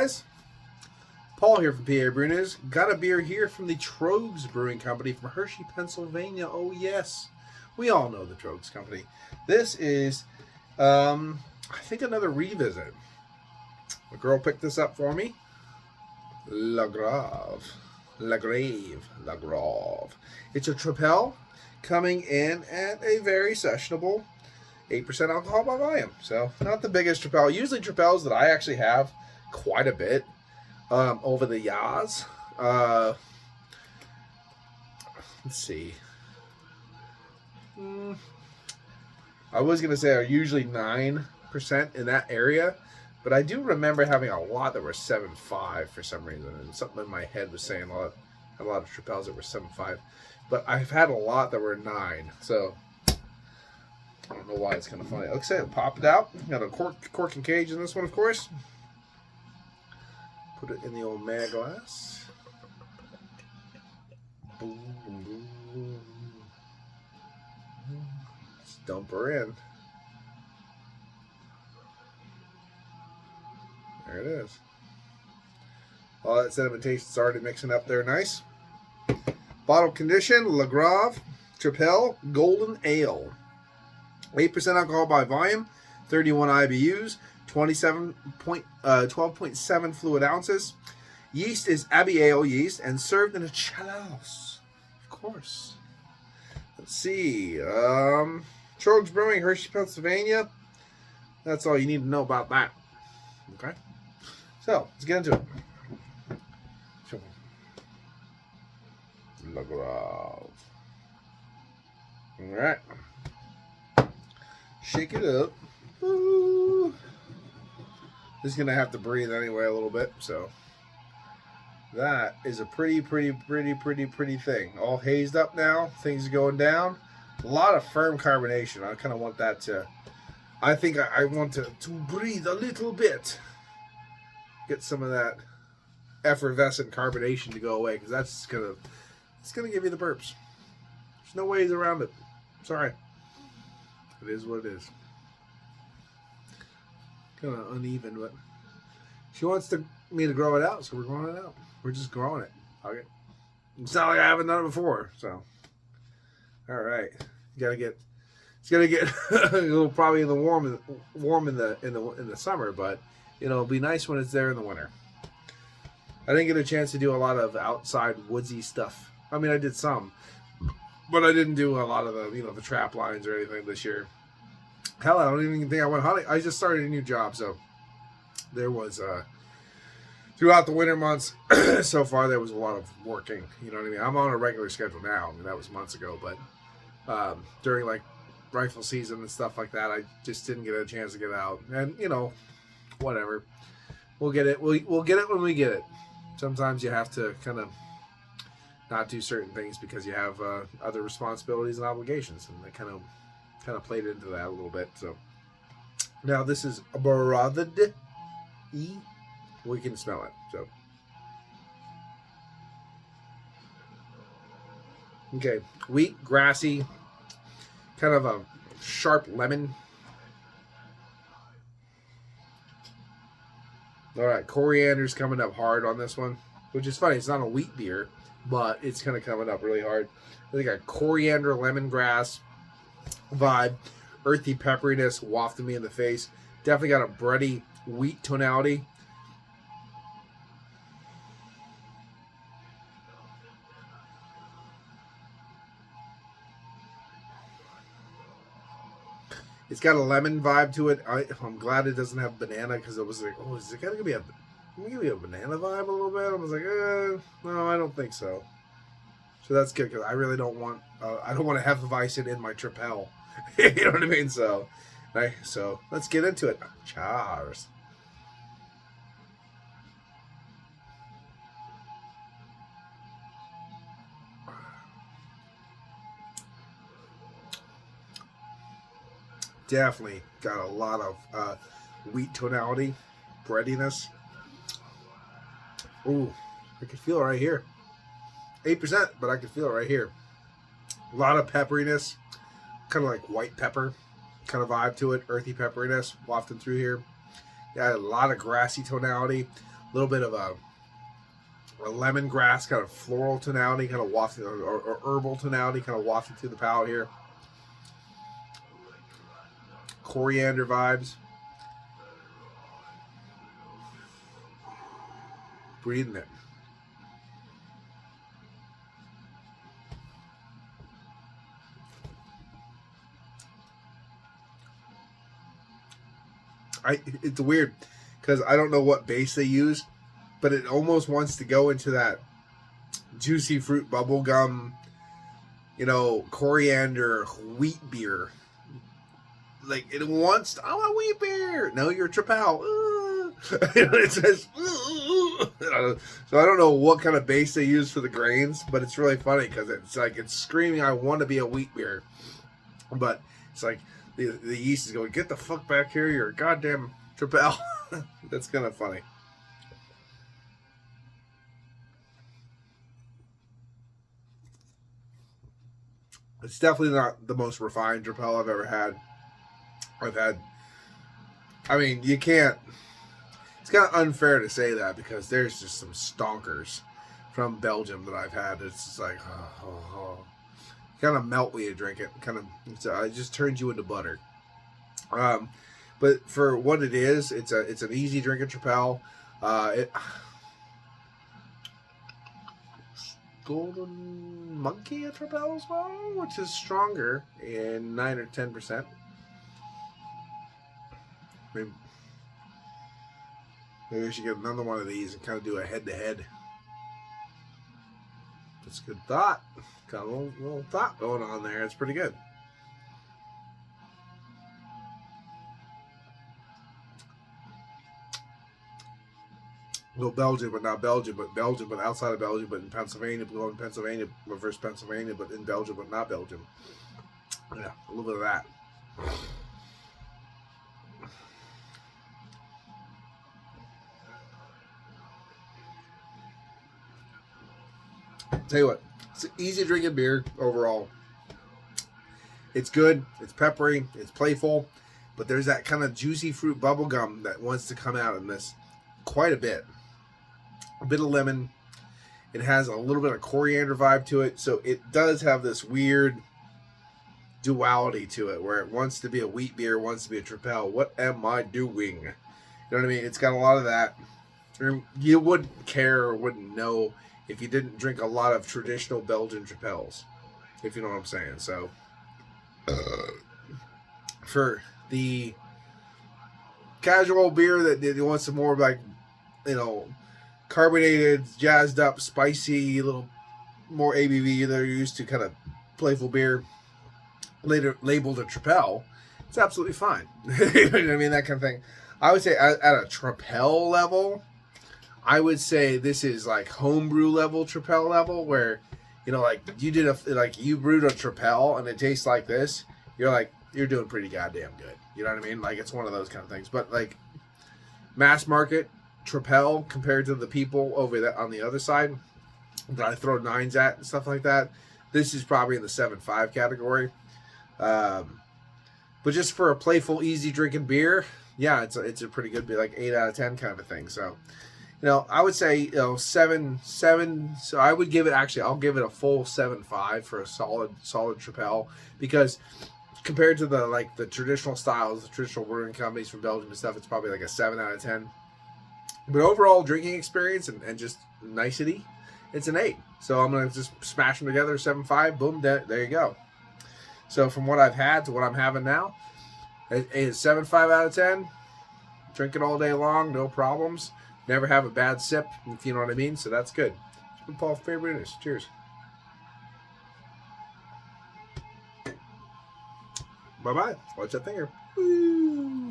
guys? Paul here from PABrewNews. Got a beer here from the Tröegs Brewing Company from Hershey, Pennsylvania. Oh yes, we all know the Tröegs Company. This is, I think, another revisit. A girl picked this up for me. LaGrave. It's a Tröegs coming in at a very sessionable 8% alcohol by volume. So not the biggest Tröegs. Usually Tröegs that I actually have quite a bit over the years. Let's see. I was going to say are usually 9% in that area. But I do remember having a lot that were 7.5 for some reason. And something in my head was saying a lot of Tröegs that were 7.5. But I've had a lot that were 9. So I don't know why. It's kind of funny. Looks like it popped out. Got a cork and cage in this one, of course. Put it in the old mag glass. Boom, boom, boom. Let's dump her in. There it is. All that sedimentation already mixing up there nice. Bottle condition, LaGrave, Tröegs Golden Ale. 8% alcohol by volume, 31 IBUs, 12.7 fluid ounces. Yeast is Abbey Ale yeast and served in a chalice. Of course. Let's see. Tröegs Brewing, Hershey, Pennsylvania. That's all you need to know about that. Okay. So, let's get into it. LaGrave. Alright. Shake it up. Ooh. This is going to have to breathe anyway a little bit, so. That is a pretty thing. All hazed up now. Things are going down. A lot of firm carbonation. I kind of want that to... I think I want to breathe a little bit. Get some of that effervescent carbonation to go away, because that's gonna give you the burps. There's no ways around it. Sorry. It is what it is. Kind of uneven, but she wants me to grow it out, so we're growing it out. We're just growing it. Okay. It's not like I haven't done it before, so. All right. You gotta get. It's gonna get a little probably in the warm in the summer, but it'll be nice when it's there in the winter. I didn't get a chance to do a lot of outside woodsy stuff. I mean, I did some, but I didn't do a lot of the the trap lines or anything this year. Hell, I don't even think I went hunting. I just started a new job, so there was throughout the winter months so far there was a lot of working. You know what I mean? I'm on a regular schedule now. I mean, that was months ago, but during like rifle season and stuff like that, I just didn't get a chance to get out. And whatever, we'll get it. We'll get it when we get it. Sometimes you have to kind of not do certain things because you have other responsibilities and obligations, and they kind of played into that a little bit. So now this is Baraved E. We can smell it. So okay, wheat, grassy. Kind of a sharp lemon. All right, coriander's coming up hard on this one, which is funny. It's not a wheat beer, but it's kind of coming up really hard. I think got coriander, lemongrass vibe, earthy pepperiness wafting me in the face. Definitely got a bready wheat tonality. It's got a lemon vibe to it. I'm glad it doesn't have banana, because it was like, oh, is it going to be a banana vibe a little bit? I was like, no, I don't think so. So that's good, because I really don't want I don't want to have Hefeweizen in my Tröegs. You know what I mean? So let's get into it. Cheers. Definitely got a lot of wheat tonality, breadiness. Ooh, I can feel it right here. 8%, but I can feel it right here. A lot of pepperiness, kind of like white pepper kind of vibe to it, earthy pepperiness wafting through here. Yeah, a lot of grassy tonality, a little bit of a lemongrass kind of floral tonality, kind of wafting, or herbal tonality, kind of wafting through the palate here. Coriander vibes. Breathing it. It's weird because I don't know what base they use, but it almost wants to go into that juicy fruit bubblegum, coriander wheat beer. Like it wants, I want wheat beer. No, you're Tröegs. It says, so I don't know what kind of base they use for the grains, but it's really funny because it's like it's screaming, I want to be a wheat beer, but it's like the yeast is going, get the fuck back here, you're a goddamn Tröegs. That's kind of funny. It's definitely not the most refined Tröegs I've ever had. I mean, you can't, it's kind of unfair to say that because there's just some stonkers from Belgium that I've had. It's just like, kind of melt when you drink it. It just turns you into butter. But for what it is, it's an easy drinking Tröegs. Golden Monkey at Tröegs as well, which is stronger in 9 or 10%. Maybe I should get another one of these and kind of do a head-to-head. That's a good thought. Got a little thought going on there. It's pretty good. Well, Belgium, but not Belgium, but outside of Belgium, but in Pennsylvania, below in Pennsylvania, reverse Pennsylvania, but in Belgium, but not Belgium. Yeah, a little bit of that. Tell you what, it's an easy drinking beer overall. It's good, it's peppery, it's playful, but there's that kind of juicy fruit bubblegum that wants to come out in this quite a bit. A bit of lemon. It has a little bit of coriander vibe to it, so it does have this weird duality to it where it wants to be a wheat beer, wants to be a Tröegs. What am I doing? You know what I mean? It's got a lot of that. You wouldn't care or wouldn't know if you didn't drink a lot of traditional Belgian Tröegs, if you know what I'm saying. So, for the casual beer that wants some more like, carbonated, jazzed up, spicy, little more ABV, they're used to kind of playful beer, later labeled a Tröegs, it's absolutely fine. You know what I mean? That kind of thing. I would say at a Tröegs level, I would say this is like homebrew level Tröegs level, where like you you brewed a Tröegs and it tastes like this. You're doing pretty goddamn good. You know what I mean? Like it's one of those kind of things. But like mass market Tröegs compared to the people over there on the other side that I throw nines at and stuff like that, this is probably in the 7.5 category. But just for a playful, easy drinking beer, yeah, it's a pretty good beer, like 8 out of 10 kind of a thing. So. I would say 7. So I would give it, I'll give it a full 7.5 for a solid Tröegs, because compared to the traditional styles, the traditional brewing companies from Belgium and stuff, it's probably like a 7 out of 10. But overall drinking experience and just nicety, it's an 8. So I'm gonna just smash them together, 7.5, boom, there you go. So from what I've had to what I'm having now, it's 7.5 out of 10. Drink it all day long, no problems. Never have a bad sip, if you know what I mean. So that's good. It's been Paul from PABrewNews. Cheers. Bye-bye. Watch that finger. Woo.